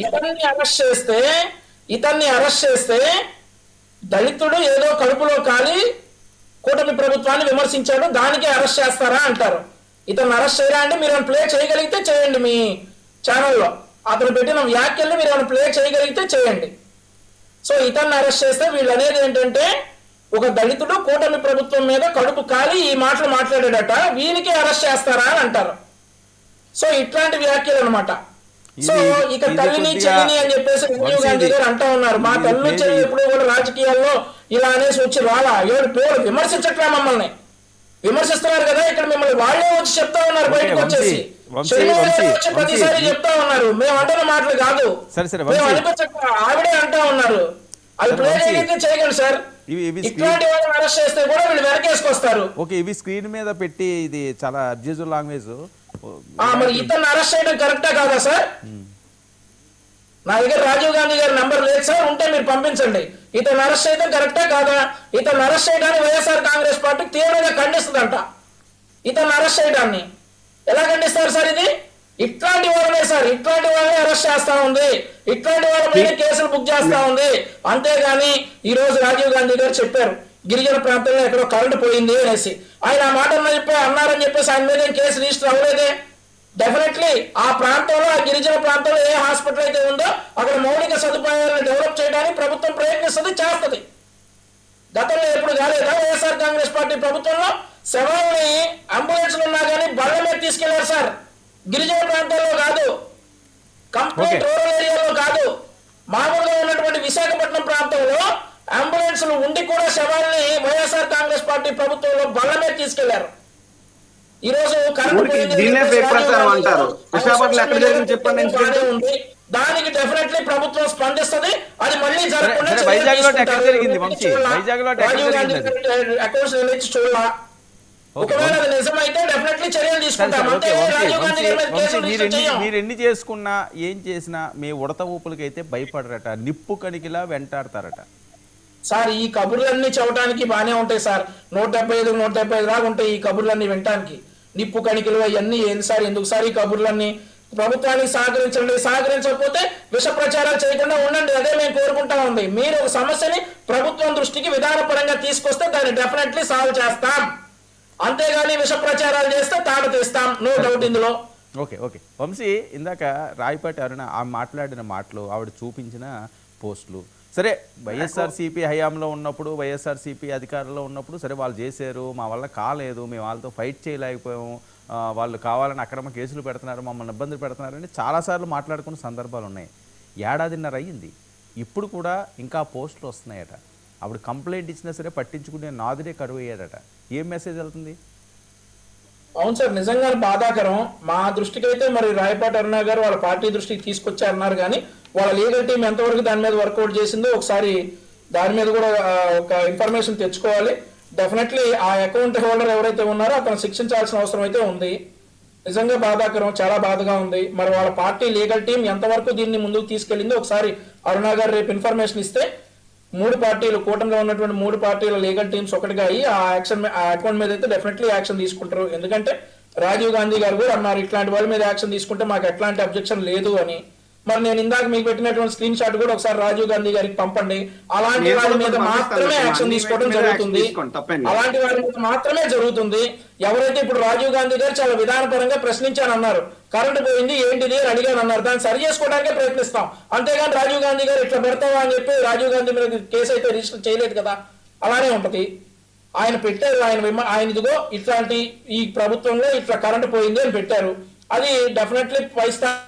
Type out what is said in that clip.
ఇతన్ని అరెస్ట్ చేస్తే ఇతన్ని అరెస్ట్ చేస్తే దళితుడు ఏదో కడుపులో కాలి కూటమి ప్రభుత్వాన్ని విమర్శించాడు, దానికే అరెస్ట్ చేస్తారా అంటారు. ఇతను అరెస్ట్ చేయరా అంటే మీరు ప్లే చేయగలిగితే చేయండి, మీ ఛానల్లో అతను పెట్టిన వ్యాఖ్యల్ని మీరు ప్లే చేయగలిగితే చేయండి. సో ఇతన్ని అరెస్ట్ చేస్తే వీళ్ళు అనేది ఏంటంటే ఒక దళితుడు కూటమి ప్రభుత్వం మీద కడుపు కాలి ఈ మాటలు మాట్లాడాడట, వీనికి అరెస్ట్ చేస్తారా అని అంటారు. సో ఇట్లాంటి వ్యాఖ్యలు అనమాట. సో ఇక తల్లిని చెల్లిని అని చెప్పేసి రాజీవ్ గాంధీ గారు అంటా ఉన్నారు. మా తల్లి చెల్లి ఎప్పుడు కూడా రాజకీయాల్లో ఇలా అనేసి వచ్చి రాలా, ఏడు పేరు విమర్శించట్లా, మమ్మల్ని విమర్శిస్తున్నారు కదా, ఇక్కడ మిమ్మల్ని వాళ్ళే వచ్చి చెప్తా ఉన్నారు, బయటకు వచ్చేసి వచ్చి ప్రతిసారి చెప్తా ఉన్నారు. మేము అంటున్న మాటలు కాదు, మేము అనిపించట్లా, ఆవిడే అంటా ఉన్నారు. అది ప్లే చేయగలిగితే చేయగలరు సార్. ఇట్లాంటి వాళ్ళని అరెస్ట్ చేస్తే కూడా వీళ్ళు వెనకేసుకొస్తారు. ఓకే, ఇవి స్క్రీన్ మీద పెట్టి ఇది చాలా అబ్యూజివ్ లాంగ్వేజ్. మరి ఇతను అరెస్ట్ చేయడం కరెక్టా కాదా సార్? నా దగ్గర రాజీవ్ గాంధీ గారి నంబర్ లేదు సార్, ఉంటే మీరు పంపించండి. ఇతను అరెస్ట్ చేయడం కరెక్టా కాదా? ఇతను అరెస్ట్ చేయడాన్ని వైఎస్ఆర్ కాంగ్రెస్ పార్టీ తీవ్రంగా ఖండిస్తుందంట. ఇతను అరెస్ట్ చేయడాన్ని ఎలా ఖండిస్తారు సార్? ఇది ఇట్లాంటి వాళ్ళనే సార్, ఇట్లాంటి వాళ్ళని అరెస్ట్ చేస్తా ఉంది, ఇట్లాంటి వాళ్ళ మీద కేసులు బుక్ చేస్తా ఉంది. అంతేగాని ఈ రోజు రాజీవ్ గాంధీ గారు చెప్పారు గిరిజన ప్రాంతంలో ఎక్కడో కరెంటు పోయింది అనేసి, ఆయన ఆ మాట అన్నారని చెప్పేసి ఆయన మీద కేసు రిజిస్టర్ అవ్వలేదే. డెఫినెట్లీ ఆ ప్రాంతంలో, ఆ గిరిజన ప్రాంతంలో ఏ హాస్పిటల్ అయితే ఉందో అక్కడ మౌలిక సదుపాయాలను డెవలప్ చేయడానికి ప్రభుత్వం ప్రయత్నిస్తుంది, చేస్తుంది. గతంలో ఎప్పుడు కాలేదా వైఎస్ఆర్ కాంగ్రెస్ పార్టీ ప్రభుత్వంలో? శవాలని అంబులెన్స్లు ఉన్నా కానీ బళ్ళ మీద తీసుకెళ్లారు సార్. గిరిజన ప్రాంతాల్లో కాదు, కంప్లీట్ రూరల్ ఏరియాలో కాదు, మామూలుగా ఉన్నటువంటి విశాఖపట్నం ప్రాంతంలో అంబులెన్స్లు ఉండి కూడా శవాల్ని వైఎస్ఆర్ కాంగ్రెస్ పార్టీ ప్రభుత్వంలో బళ్ళ మీద తీసుకెళ్లారు. ఈ రోజు దానికి డెఫినెట్లీ ప్రభుత్వం స్పందిస్తుంది. అది మళ్ళీ జరగకుండా అకౌంట్స్ రిలీజ్ చూడాల. ఒకవేళ అది నిజమైతే డెఫినెట్లీ చర్యలు తీసుకుంటాం. అంటే రాజీవ్ గాంధీ గారి మీద కేసులు రిజిస్టర్ చేయం. మీరు ఎన్ని చేసుకున్నా ఏం చేసినా మీ ఉడత ఊపులకైతే భయపడరట, నిప్పు కణికిలా వెంటాడతారట. సార్ ఈ కబుర్లన్నీ చెప్పడానికి బాగానే ఉంటాయి సార్, 175 175 దాకా ఉంటాయి ఈ కబుర్లన్నీ వినటానికి. నిప్పు కణికలు అవన్నీ ఏంది సార్, ఎందుకు సార్ ఈ కబుర్లన్నీ? ప్రభుత్వానికి సహకరించండి, సహకరించకపోతే విష ప్రచారాలు చేయకుండా ఉండండి, అదే మేము కోరుకుంటా ఉంది. మీరు ఒక సమస్యని ప్రభుత్వం దృష్టికి విధానపరంగా తీసుకొస్తే దాన్ని డెఫినెట్లీ సాల్వ్ చేస్తాం, అంతేగాని విష ప్రచారాలు చేస్తే తాట తీస్తాం, నో డౌట్ ఇందులో. ఓకే ఓకే వంశీ, ఇందాక రాయపాటి అరుణ ఆమె మాట్లాడిన మాటలు, ఆవిడ చూపించిన పోస్టులు, సరే వైఎస్ఆర్సీపీ హయాంలో ఉన్నప్పుడు, వైఎస్ఆర్సీపీ అధికారంలో ఉన్నప్పుడు సరే వాళ్ళు చేశారు, మా వల్ల కాలేదు, మేము వాళ్ళతో ఫైట్ చేయలేకపోయాము, వాళ్ళు కావాలని అక్రమ కేసులు పెడుతున్నారు, మమ్మల్ని ఇబ్బందులు పెడుతున్నారని చాలాసార్లు మాట్లాడుకున్న సందర్భాలు ఉన్నాయి. ఏడాదిన్నర అయ్యింది, ఇప్పుడు కూడా ఇంకా పోస్టులు వస్తున్నాయట. అప్పుడు కంప్లైంట్ ఇచ్చినా సరే పట్టించుకునే నాదుడే కరువు అయ్యాడట. ఏం మెసేజ్ వెళ్తుంది? అవును సార్, నిజంగా బాధాకరం. మా దృష్టికి అయితే మరి రాయపాటి అరుణ గారు వాళ్ళ పార్టీ దృష్టికి తీసుకొచ్చారన్నారు, కానీ వాళ్ళ లీగల్ టీం ఎంతవరకు దాని మీద వర్కౌట్ చేసిందో ఒకసారి దాని మీద కూడా ఒక ఇన్ఫర్మేషన్ తెచ్చుకోవాలి. డెఫినెట్లీ ఆ అకౌంట్ హోల్డర్ ఎవరైతే ఉన్నారో అతను శిక్షించాల్సిన అవసరం అయితే ఉంది. నిజంగా బాధాకరం, చాలా బాధగా ఉంది. మరి వాళ్ళ పార్టీ లీగల్ టీం ఎంతవరకు దీన్ని ముందుకు తీసుకెళ్లిందో ఒకసారి అరుణ గారు రేపు ఇన్ఫర్మేషన్ ఇస్తే, 3 పార్టీలు కూటమిలో ఉన్నటువంటి 3 పార్టీల లీగల్ టీమ్స్ ఒకటిగా అయ్యి ఆ అకౌంట్ మీద అయితే డెఫినెట్లీ యాక్షన్ తీసుకుంటారు. ఎందుకంటే రాజీవ్ గాంధీ గారు కూడా అన్నారు ఇట్లాంటి వాళ్ళ మీద యాక్షన్ తీసుకుంటే మాకు ఎట్లాంటి అబ్జెక్షన్ లేదు అని. మరి నేను ఇందాక మీకు పెట్టినటువంటి స్క్రీన్ షాట్ కూడా ఒకసారి రాజీవ్ గాంధీ గారికి పంపండి. అలాంటి వారి మీద మాత్రమే యాక్షన్ తీసుకోవడం జరుగుతుంది, అలాంటి వారి మీద మాత్రమే జరుగుతుంది. ఎవరైతే ఇప్పుడు రాజీవ్ గాంధీ గారు చాలా విధానపరంగా ప్రశ్నించానన్నారు, కరెంటు పోయింది ఏంటిది అని అడిగాను అన్నారు, దాన్ని సరి చేసుకోవడానికే ప్రయత్నిస్తాం, అంతేగాని రాజీవ్ గాంధీ గారు ఇట్లా పెడతావా అని చెప్పి రాజీవ్ గాంధీ మీద కేసు అయితే రిజిస్టర్ చేయలేదు కదా. అలానే ఉంటది. ఆయన పెట్టారు, ఆయన ఇదిగో ఇట్లాంటి ఈ ప్రభుత్వంలో ఇట్లా కరెంటు పోయింది అని పెట్టారు, అది డెఫినెట్లీ పై స్థాయి